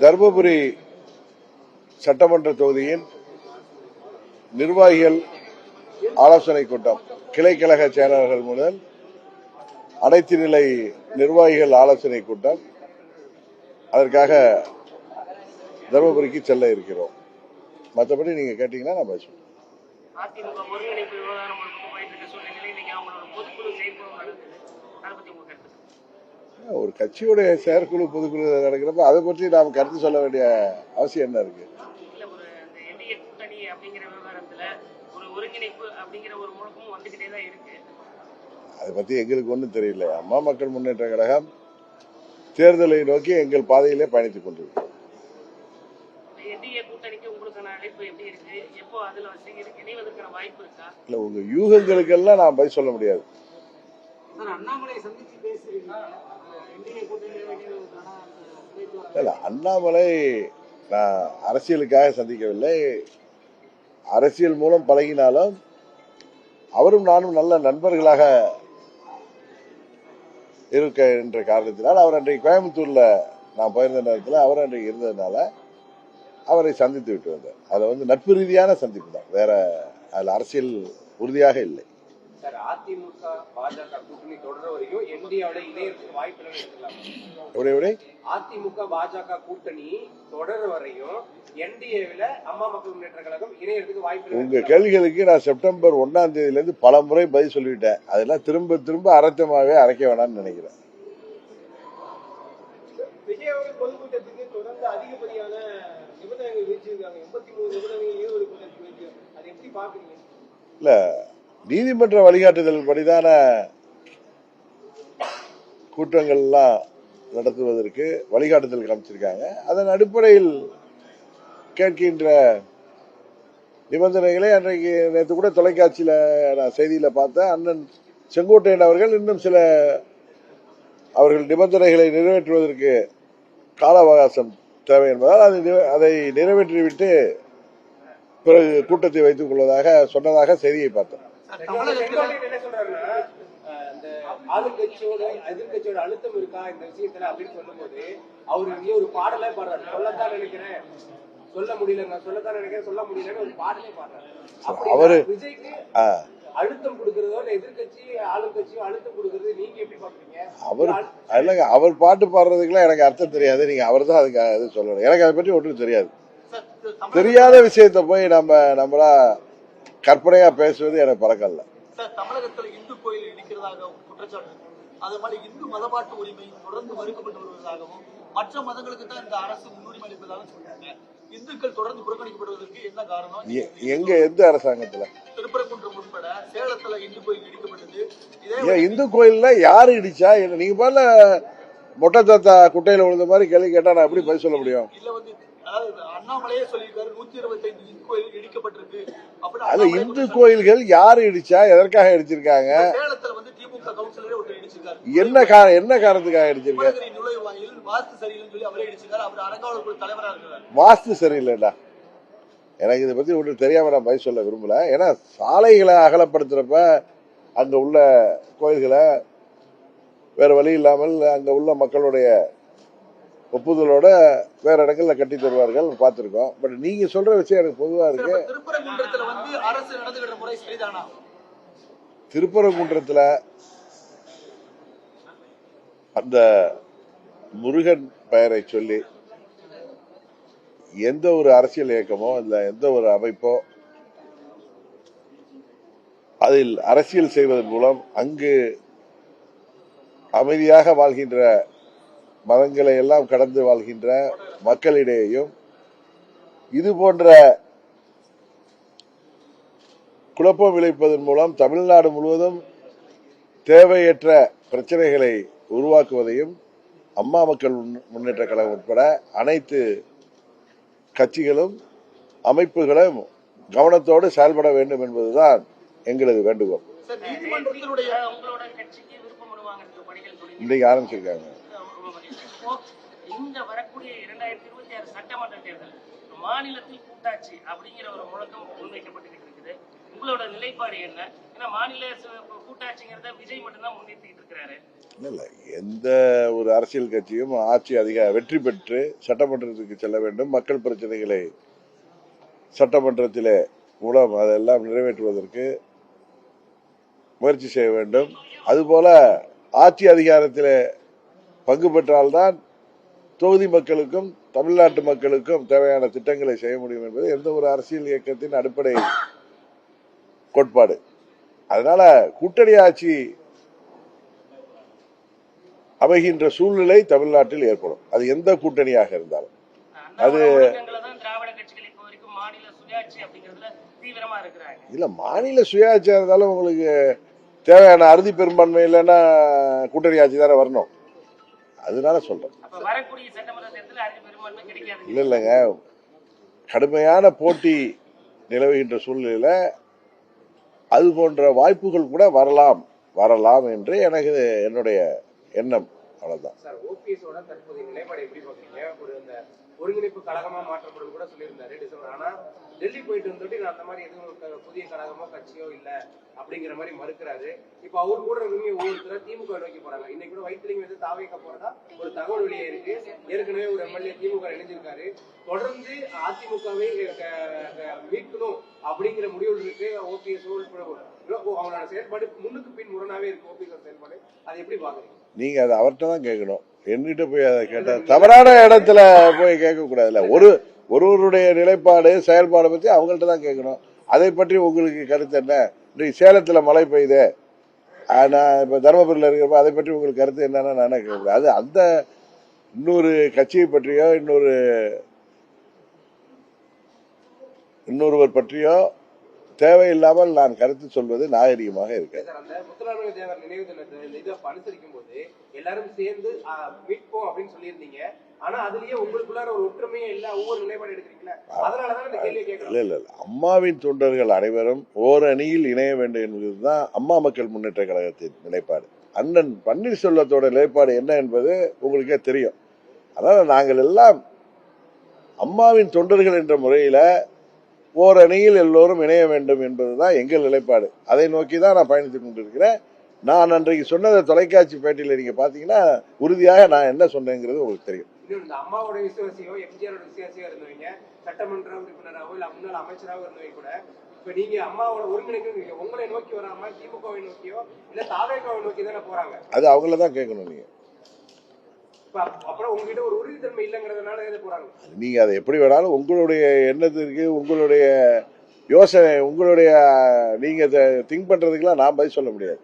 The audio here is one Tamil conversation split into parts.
தருமபுரி சட்டமன்ற தொகுதியின் நிர்வாகிகள் ஆலோசனை கூட்டம், கிளை கழக செயலாளர்கள் முதல் அனைத்து நிலை நிர்வாகிகள் ஆலோசனை கூட்டம். அதற்காக தருமபுரிக்கு செல்ல இருக்கிறோம். மற்றபடி நீங்க கேட்டீங்கன்னா நான் பேசுவேன். ஒரு கட்சியுடைய செயற்குழு பொதுக்குழு நடக்கிறப்ப அதை பற்றி நாம் கருத்து சொல்ல வேண்டிய அவசியம் என்ன இருக்கு? அதை பத்தி எங்களுக்கு ஒன்றும் தெரியல. அம்மா மக்கள் முன்னேற்ற கழகம் தேர்தலை நோக்கி எங்கள் பாதையிலே பயணித்துக் கொண்டிருக்கிறோம். இல்ல, உங்க யூகங்களுக்கெல்லாம் நான் பதில் சொல்ல முடியாது. அண்ணாமலை நான் அரசியலுக்காக சந்திக்கவில்லை. அரசியல் மூலம் பழகினாலும் அவரும் நானும் நல்ல நண்பர்களாக இருக்க என்ற காரணத்தினால் அவர் அன்றைக்கு கோயம்புத்தூர்ல நான் போயிருந்த நேரத்தில் அவர் அன்றைக்கு இருந்ததுனால அவரை சந்தித்து விட்டு வந்தார். அதை நட்பு ரீதியான சந்திப்பு தான், வேற அதுல அரசியல் உறுதியாக இல்லை. அதிமுக பாஜக கூட்டணி தொடர வரைக்கும் என்டிஏவோட இணையத்துக்கு வாய்ப்பு இல்லை. அதிமுக பாஜக கூட்டணி தொடர வரையும் என்டிஏவில் அம்மா மக்கள் முன்னேற்ற கழகம் இணையத்துக்கு வாய்ப்பு. உங்க கேள்விகளுக்கு நான் செப்டம்பர் 1ஆம் தேதியிலிருந்து பல முறை பதில் சொல்லிவிட்டேன். அதெல்லாம் திரும்ப திரும்ப அரைத்தமாவே அரைக்க வேணாம்னு நினைக்கிறேன். விஜய் அவர்கள் பொதுக்கூட்டத்துக்கு தொடர்ந்து அதிகப்படியான நிபந்தனைகள் விதிச்சிருக்காங்க. 83 நிபந்தனைகள் ஈரோடு கூட்டத்துக்கு. அதை எப்படி பாக்குறீங்க? இல்ல, நீதிமன்ற வழிகாட்டுதல் படிதான கூட்டங்கள்லாம் நடத்துவதற்கு வழிகாட்டுதல் காமிச்சிருக்காங்க. அதன் அடிப்படையில் கேட்கின்ற நிபந்தனைகளை அன்றைக்கு நேற்று கூட தொலைக்காட்சியில நான் செய்தியில பார்த்தேன். அண்ணன் செங்கோட்டையன் அவர்கள் இன்னும் சில அவர்கள் நிபந்தனைகளை நிறைவேற்றுவதற்கு கால அவகாசம் தேவை என்பதால் அதை நிறைவேற்றிவிட்டு பிறகு கூட்டத்தை வைத்துக் கொள்வதாக சொன்னதாக செய்தியை பார்த்தேன். ஆளுங்கட்சியோட எதிர்கட்சியோட அழுத்தம் இருக்கா இந்த விஷயத்துல அப்படின்னு சொல்லும் போது அவரு ஒரு பாடலே பாடுறாரு. சொல்லத்தான் நினைக்கிறேன், சொல்ல முடியலங்க, சொல்லத்தான் நினைக்கிறேன், சொல்ல முடியலன்னு ஒரு பாடலே பாடுறாரு. அவரு விஜய்க்கு அழுத்தம் கொடுக்கறதோ எதிர்கட்சி ஆளுங்கட்சியோ அழுத்தம் கொடுக்கறது நீங்க எப்படி பாக்குறீங்க? அவர் பாட்டு பாடுறதுக்குலாம் எனக்கு அர்த்தம் தெரியாது. நீங்க அவர் தான் அதுக்கு அது சொல்லணும். எனக்கு அதை பற்றி ஒன்றும் தெரியாது. தெரியாத விஷயத்த போய் நம்மளா கற்பனையா பேசுவது எனக்கு பழக்கம் இல்ல. தமிழகத்தில் இந்து கோயில் இடிக்கிறதாக குற்றச்சாட்டு, அதே மாதிரி இந்து மதபாட்டு உரிமை தொடர்ந்து மறுக்கப்பட்டு வருவதாகவும் மற்ற மதங்களுக்கு தான் இந்த அரசு முன்னுரிமை அளிப்பதாக சொல்றாங்க. இந்துக்கள் தொடர்ந்து புறக்கணிக்கப்படுவதற்கு என்ன காரணம்? எங்க எந்த அரசாங்கத்துல? திருப்பரங்குன்றம் உட்பட சேலத்துல இந்து கோயில் இடிக்கப்பட்டது. இந்து கோயில்ல யாரு இடிச்சா? நீங்க பாருல மொட்டை தாத்தா குட்டையில விழுந்த மாதிரி கேள்வி கேட்டா நான் எப்படி பதில் சொல்ல முடியும்? இல்ல அண்ணாமலையே சொல்லியிருக்காரு 125 இந்து கோயில் இடிக்கப்பட்டிருக்கு. அது இந்து கோயில்கள் யாரு இடிச்சா, எதற்காக இடிச்சிருக்காங்க? சேலத்துல திமுக கவுன்சிலரே ஒருத்தர் இடிச்சிருக்காரு. என்ன காரணத்துக்காக இடிச்சிருக்காரு? நுழைவாயில் வாஸ்து சரியில்லைன்னு சொல்லி அவரே இடிச்சிருக்காரு. அவர் அரங்காவலர் குழு தலைவரா இருக்கிறார். வாஸ்து சரியில்லைடா, எனக்கு இதை பத்தி ஒன்றும் தெரியாம நான் பதில் சொல்ல விரும்பல. ஏன்னா சாலைகளை அகலப்படுத்துறப்ப அங்க உள்ள கோயில்களை வேற வழி இல்லாமல் அங்க உள்ள மக்களுடைய ஒப்புதலோட வேற இடங்கள்ல கட்டி தருவார்கள், பார்த்திருக்கோம். பட் நீங்க சொல்ற விஷயம் எனக்கு பொதுவா இருக்கு. திருப்பரங்குன்றத்துல அந்த முருகன் பெயரை சொல்லி எந்த ஒரு அரசியல் இயக்கமோ இல்ல எந்த ஒரு அமைப்போ அதில் அரசியல் செய்வதன் மூலம் அங்கு அமைதியாக வாழ்கின்ற மதங்களை எல்லாம் கடந்து வாழ்கின்ற மக்களிடையேயும் இது போன்ற குழப்பம் விளைப்பதன் மூலம் தமிழ்நாடு முழுவதும் தேவையற்ற பிரச்சனைகளை உருவாக்குவதையும் அம்மா மக்கள் முன்னேற்ற கழகம் உட்பட அனைத்து கட்சிகளும் அமைப்புகளும் கவனத்தோடு செயல்பட வேண்டும் என்பதுதான் எங்களது வேண்டுகோள். இன்றைக்கு ஆரம்பிச்சிருக்காங்க. இந்த வரக்கூடிய 2026 சட்டமன்ற தேர்தல் மாநிலத்தில் கூட்டாட்சி அப்படிங்கிற ஒரு முழக்கம் முன்வைக்கப்பட்டு இருக்குது. உங்களோட நிலைப்பாடு என்ன? ஏன்னா மாநில கூட்டாட்சிங்கிறத விஜய் மட்டும்தான் முன்னிறுத்திட்டு இருக்காரு. இருக்கிறாரு. இல்ல எந்த ஒரு அரசியல் கட்சியும் ஆட்சி வெற்றி பெற்று சட்டமன்றத்துக்கு செல்ல வேண்டும், மக்கள் பிரச்சனைகளை சட்டமன்றத்திலே மூலம் அதெல்லாம் நிறைவேற்றுவதற்கு முயற்சி செய்ய வேண்டும். அதுபோல ஆட்சி அதிகாரத்திலே பங்கு பெற்றால்தான் தொகுதி மக்களுக்கும் தமிழ்நாட்டு மக்களுக்கும் தேவையான திட்டங்களை செய்ய முடியும் என்பது எந்த ஒரு அரசியல் இயக்கத்தின் அடிப்படை கோட்பாடு. அதனால கூட்டணி ஆட்சி அமைகின்ற சூழ்நிலை தமிழ்நாட்டில் ஏற்படும், அது எந்த கூட்டணியாக இருந்தாலும். அது திராவிட கட்சிகள் இப்போ வரைக்கும் மாநில சுயாட்சி அப்படிங்கிறதுல தீவிரமா இருக்கிறாங்க. இல்ல மாநில சுயாட்சியா இருந்தாலும் உங்களுக்கு தேவையான அறுதி பெரும்பான்மை இல்லைன்னா கூட்டணி ஆட்சி தானே வரணும். அதனால சொல்றேன். வரக்கூடிய சட்டமன்ற தேர்தலில் அறுதி பெரும்பான்மை கிடைக்காது. இல்லைங்க, கடுமையான போட்டி நிலவுகின்ற சூழ்நிலையில அது போன்ற வாய்ப்புகள் கூட வரலாம் என்று எனக்கு என்னுடைய எண்ணம். அவ்வளவுதான் சார். ஓபிஎஸோட தற்போதைய நிலைப்பாடு எப்படி பாக்குறீங்க? இந்த ஒருங்கிணைப்பு கழகமா மாற்றப்படும் கூட சொல்லியிருந்தாரு டிசம்பர். ஆனா டெல்லி போயிட்டு வந்துட்டு நான் அந்த மாதிரி எதுவும் புதிய கழகமோ கட்சியோ இல்ல அப்படிங்கிற மாதிரி மறுக்கிறாரு. இப்ப அவரு கூட ஒவ்வொருத்தர திமுக நோக்கி போறாங்க. இன்னைக்கு கூட வைத்திலிங்கம் வந்து தாவேக்க போறதா ஒரு தகவல் வெளியே இருக்கு. ஏற்கனவே ஒரு எம்எல்ஏ திமுக இணைஞ்சிருக்காரு. தொடர்ந்து அதிமுகவை மீட்கணும் அப்படிங்கிற முடிவு இருக்கு. ஓபிஎஸ் அவங்களோட செயல்பாடு முன்னுக்கு பின் முரணாவே இருக்கு. ஓபிஎஸ் செயல்பாடு அதை எப்படி பாக்குறீங்க? நீங்க அதை அவர்கிட்ட தான் கேட்கணும். என்கிட்ட போய் அதை கேட்டா தவறான இடத்துல போய் கேட்க கூடாதுல்ல. ஒருவருடைய நிலைப்பாடு செயல்பாடு பத்தி அவங்கள்ட்ட தான் கேட்கணும். அதை பற்றி உங்களுக்கு கருத்து என்ன? இன்றைக்கு சேலத்துல மழை பெய்யுது, நான் இப்ப தருமபுரியில இருக்கிறப்ப அதை பற்றி உங்களுக்கு கருத்து என்னன்னா நான் கேட்க கூடாது. அது அந்த இன்னொரு கட்சியை பற்றியோ இன்னொருவர் பற்றியோ தேவையில்லாமல் நான் கருத்து சொல்வது நாகரிகமாக இருக்கேன். அந்த முத்துராமலிங்க தேவர் நினைவு தினத்தை இதை அனுசரிக்கும் போது எல்லாரும் சேர்ந்து மீட்போம் அப்படின்னு சொல்லியிருந்தீங்க. ஆனா அதுலயே உங்களுக்குள்ளார ஒரு ஒற்றுமையே இல்ல, ஒவ்வொரு நிலைப்பாடு எடுக்கிறீங்களா? அதனாலதான் இந்த கேள்வியை கேட்கலாம். இல்ல அம்மாவின் தொண்டர்கள் அனைவரும் ஓரணியில் இணைய வேண்டும் என்பதுதான் அம்மா மக்கள் முன்னேற்ற கழகத்தின் நிலைப்பாடு. அண்ணன் பன்னீர்செல்வத்தோட நிலைப்பாடு என்ன என்பது உங்களுக்கே தெரியும். அதனால நாங்கள் எல்லாம் அம்மாவின் தொண்டர்கள் என்ற முறையில ஓரணியில் எல்லோரும் இணைய வேண்டும் என்பதுதான் எங்கள் நிலைப்பாடு. அதை நோக்கி தான் நான் பயணித்துக் கொண்டிருக்கிறேன். நான் அன்றைக்கு சொன்னதை தொலைக்காட்சி பேட்டியில் நீங்க பாத்தீங்கன்னா உறுதியாக நான் என்ன சொன்னேங்கிறது உங்களுக்கு தெரியும். இந்த அம்மாவோட விசுவாசியோ எம்ஜிஆரோட விசுவாசியோ இருந்தவங்க சட்டமன்ற உறுப்பினராகவோ இல்ல முன்னாள் அமைச்சராகவோ இருந்தவங்க கூட இப்ப நீங்க அம்மாவோட ஒருங்கிணைக்க உங்களை நோக்கி வராம திமுகவை நோக்கியோ இல்ல தாவேகாவை நோக்கி தானே போறாங்க. அது அவங்களதான் கேட்கணும். நீங்க அப்புறம் உங்ககிட்ட ஒரு உறுதித்தன்மை இல்லைங்கிறதுனால போறாங்க. நீங்க அதை எப்படி வேணாலும் உங்களுடைய எண்ணத்திற்கு உங்களுடைய யோசனை உங்களுடைய நீங்க திங்க் பண்றதுக்கெல்லாம் நான் பதில் சொல்ல முடியாது.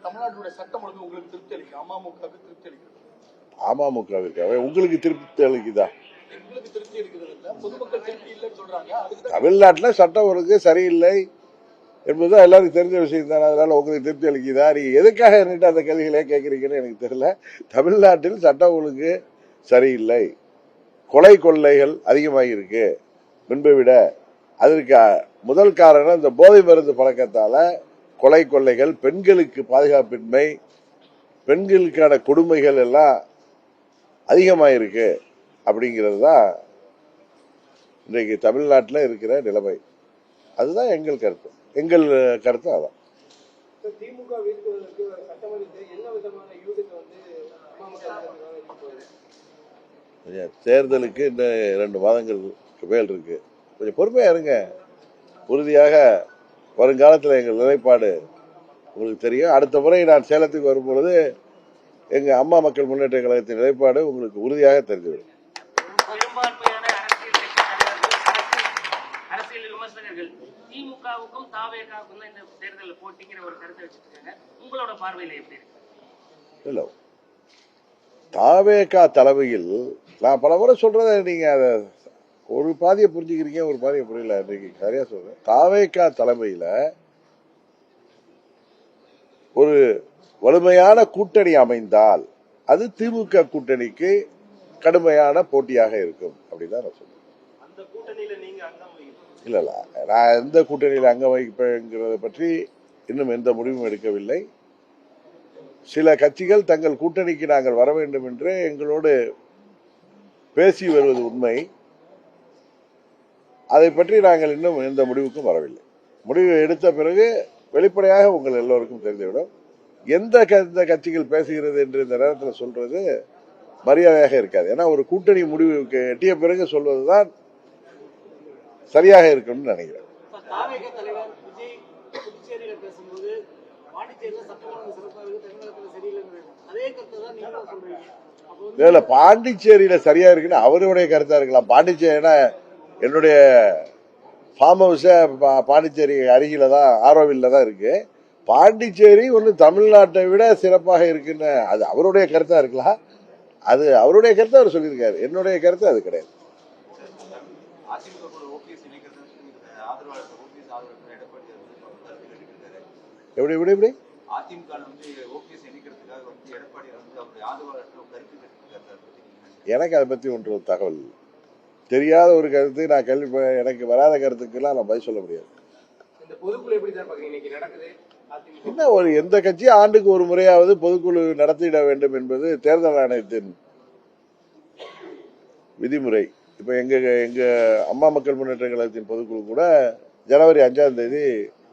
தமிழ்நாட்டுடைய சட்டம் ஒழுங்கு உங்களுக்கு திருப்தி அளிக்கும்? அமமுகவுக்கு திருப்தி அளிக்கும்? அமமுகவிற்காக உங்களுக்கு திருப்தி அளிக்குதா? எங்களுக்கு திருப்தி அளிக்கிறது இல்ல, பொதுமக்கள் திருப்தி இல்லைன்னு சொல்றாங்க. தமிழ்நாட்டில் சட்டம் ஒழுங்கு சரியில்லை என்பதுதான் எல்லாருக்கும் தெரிஞ்ச விஷயம் தானே. அதனால உங்களுக்கு திருப்தி அளிக்குதா? நீங்க எதுக்காக என்கிட்ட அந்த கேள்விகளே கேட்கறீங்கன்னு எனக்கு தெரியல. தமிழ்நாட்டில் சட்டம் ஒழுங்கு சரியில்லை, கொலை கொள்ளைகள் அதிகமாகிருக்கு முன்பை விட. அதற்கு முதல் காரணம் இந்த போதை மருந்து பழக்கத்தால கொலை கொள்ளைகள், பெண்களுக்கு பாதுகாப்பின்மை, பெண்களுக்கான கொடுமைகள் எல்லாம் அதிகமாயிருக்கு அப்படிங்கிறது தான் இன்றைக்கு தமிழ்நாட்டில் இருக்கிற நிலைமை. அதுதான் எங்கள் கருத்து. அதான். திமுக வீழ்த்துவதற்கு சட்டமன்றத்தில் என்ன விதமான யூகத்தை தேர்தலுக்கு இன்னும் 2 மாதங்களுக்கு மேல் இருக்கு. கொஞ்சம் பொறுமையா இருங்க. உறுதியாக வருங்காலத்தில் எங்கள் நிலைப்பாடு உங்களுக்கு தெரியும். அடுத்த முறை நான் சேலத்துக்கு வரும்பொழுது எங்க அம்மா மக்கள் முன்னேற்ற கழகத்தின் நிலைப்பாடு உங்களுக்கு உறுதியாக தெரிந்துவிடும். அரசியல் விமர்சகர்கள் திமுகவுக்கும் தாவேகாவுக்கும் தான் இந்த தேர்தலில் போட்டிங்கிற ஒரு கருத்தை வச்சுட்டு இருக்காங்க. உங்களோட பார்வையில எப்படி இருக்கு? இல்ல தாவேகா தலைமையில் நான் பல முறை சொல்றத நீங்க அதை ஒரு பாதியை புரிஞ்சுக்கிறீங்க, ஒரு பாதியை புரியல. இன்னைக்கு சரியா சொல்றேன். தாவேகா தலைமையில ஒரு வலிமையான கூட்டணி அமைந்தால் அது திமுக கூட்டணிக்கு கடுமையான போட்டியாக இருக்கும் அப்படின்னு நான் சொல்றேன். அந்த கூட்டணியில நீங்க அங்கம் இல்ல நான் எந்த கூட்டணியில் அங்கம் வகிப்பேங்கிறத பற்றி இன்னும் எந்த முடிவும் எடுக்கவில்லை. சில கட்சிகள் தங்கள் கூட்டணிக்கு நாங்கள் வர வேண்டும் என்று எங்களோடு பேசி வருவது உண்மை. அதை பற்றி நாங்கள் இன்னும் எந்த முடிவுக்கும் வரவில்லை. முடிவு எடுத்த பிறகு வெளிப்படையாக உங்கள் எல்லோருக்கும் தெரிந்துவிடும். எந்த கட்சிகள் பேசுகிறது என்று இந்த நேரத்தில் சொல்றது மரியாதையாக இருக்காது. ஏன்னா ஒரு கூட்டணி முடிவுக்கு எட்டிய பிறகு சொல்வதுதான் சரியாக இருக்கும்னு நினைக்கிறேன். தாவேக தலைவர் விஜய் புதுச்சேரியில பேசும்போது பாண்டிச்சேரியில சட்டமன்றம் சிறப்பாக இருக்கு, தமிழகத்துல சரியில்லைன்னு அதே கருத்தை தான் நீங்களும் சொல்றீங்க. அப்போ வந்து இல்ல பாண்டிச்சேரியில சரியா இருக்குன்னு அவருடைய கருத்தா இருக்கலாம். பாண்டிச்சேரினா என்னுடைய ஃபார்ம் ஹவுஸ் பாண்டிச்சேரி அருகில தான் ஆரோவில்ல தான் இருக்கு. பாண்டிச்சேரி ஒன்று தமிழ்நாட்டை விட சிறப்பாக இருக்குன்னு அது அவருடைய கருத்தா இருக்கலாம். அது அவருடைய கருத்தை அவர் சொல்லியிருக்காரு. என்னுடைய கருத்து அது கிடையாது. அதிமுக கூட ஓபிஎஸ் இணைக்கிறது ஆதரவாளர் ஓபிஎஸ் ஆதரவாளர் எடப்பாடி கருத்து கேட்டிருக்காரு. எப்படி எப்படி எப்படி அதிமுக வந்து ஓபிஎஸ் இணைக்கிறதுக்காக வந்து எடப்பாடி வந்து அவருடைய ஆதரவாளர் கருத்து கேட்டிருக்காரு. எனக்கு அதை பத்தி ஒன்று தகவல் இல்லை. தெரியாத ஒரு கருத்து நான் எனக்கு வராத கருத்துக்கெல்லாம் நான் பதில் சொல்ல முடியாது. இந்த பொதுக்குழு எப்படி சார் பாக்குறீங்க இன்னைக்கு நடக்குது? அதிமுக என்ன ஒரு எந்த கட்சி ஆண்டுக்கு ஒரு முறையாவது பொதுக்குழு நடத்திட வேண்டும் என்பது தேர்தல் ஆணையத்தின் விதிமுறை. இப்ப எங்க அம்மா மக்கள் முன்னேற்ற கழகத்தின் பொதுக்குழு கூட ஜனவரி 5ஆம் தேதி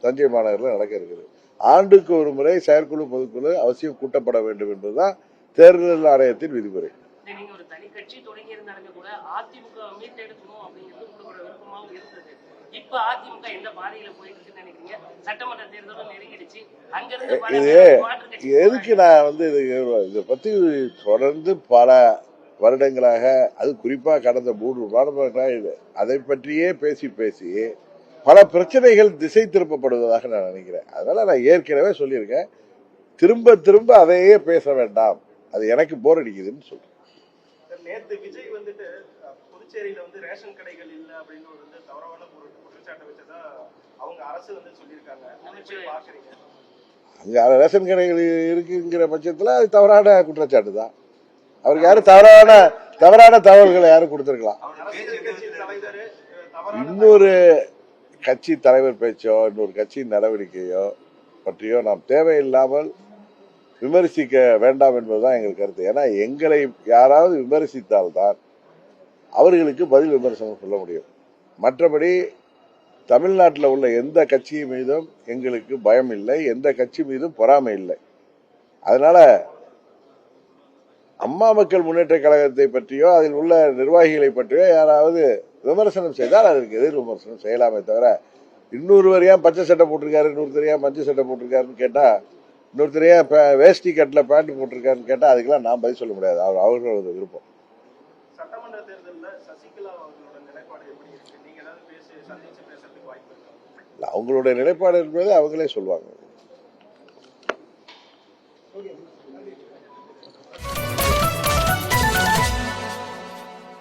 தஞ்சை மாநகரில் நடக்க இருக்குது. ஆண்டுக்கு ஒரு முறை செயற்குழு பொதுக்குழு அவசியம் கூட்டப்பட வேண்டும் என்பதுதான் தேர்தல் ஆணையத்தின் விதிமுறை. நீங்க ஒரு தனி கட்சி தொடங்கி இருந்தாலுமே கூட அதிமுக மீட்டெடுக்கணும் அப்படிங்கிறது உங்களோட விருப்பமாகவும் இருந்தது. இப்ப அதிமுக எந்த பாதையில போயிட்டு இருக்குன்னு நினைக்கிறீங்க? சட்டமன்ற தேர்தலும் நெருங்கிடுச்சு. அங்கிருந்து எதுக்கு நான் வந்து இதை பத்தி தொடர்ந்து பல வருடங்களாக, அது குறிப்பா கடந்த 3 வருடங்களாக அதை பற்றியே பேசி பேசி பல பிரச்சனைகள் திசை திருப்பப்படுவதாக நான் நினைக்கிறேன். அதனால நான் ஏற்கனவே சொல்லியிருக்கேன், திரும்ப திரும்ப அதையே பேச வேண்டாம், அது எனக்கு போர் அடிக்குதுன்னு சொல்றேன். நேத்து விஜய் வந்துட்டு புதுச்சேரியில வந்து ரேஷன் கடைகள் இல்ல அப்படின்னு ஒரு வந்து தவறான குற்றச்சாட்டை வச்சதா அவங்க அரசு வந்து சொல்லியிருக்காங்க. அதை எப்படி பாக்குறீங்க? அங்க ரேஷன் கடைகள் இருக்குங்கிற பட்சத்துல அது தவறான குற்றச்சாட்டு தான். அவருக்கு யாரும் தவறான தகவல்களை யாரும் கொடுத்திருக்கலாம். அரசியல் கட்சி தலைவர் தவறான இன்னொரு கட்சி தலைவர் பேச்சோ இன்னொரு கட்சியின் நடவடிக்கையோ பற்றியோ நாம் தேவையில்லாமல் விமர்சிக்க வேண்டாம் என்பதுதான் எங்கள் கருத்து. ஏன்னா எங்களை யாராவது விமர்சித்தால்தான் அவர்களுக்கு பதில் விமர்சனம் சொல்ல முடியும். மற்றபடி தமிழ்நாட்டில் உள்ள எந்த கட்சி மீதும் எங்களுக்கு பயம் இல்லை, எந்த கட்சி மீதும் பொறாமை இல்லை. அதனால அம்மா மக்கள் முன்னேற்ற கழகத்தை பற்றியோ அதில் உள்ள நிர்வாகிகளை பற்றியோ யாராவது விமர்சனம் செய்தால் அதற்கு எதிர் விமர்சனம் செய்யலாமே தவிர, இன்னொருவர் ஏன் பச்சை சட்டை போட்டிருக்காரு, இன்னொருத்தர் ஏன் மஞ்சள் சட்டை போட்டிருக்காருன்னு கேட்டா, இன்னொருத்தர் ஏன் வேஷ்டி கட்டில பேண்ட் போட்டிருக்காருன்னு கேட்டா அதுக்கெல்லாம் நான் பதில் சொல்ல முடியாது. அவர்களோட விருப்பம். சட்டமன்ற தேர்தலில் சசிகலா அவர்களோட நிலைப்பாடு எப்படி இருக்கு? நீங்க ஏதாவது சந்திச்சு பேசுறதுக்கு வாய்ப்பு இருக்கா? அவங்களுடைய நிலைப்பாடு என்பது அவங்களே சொல்லுவாங்க.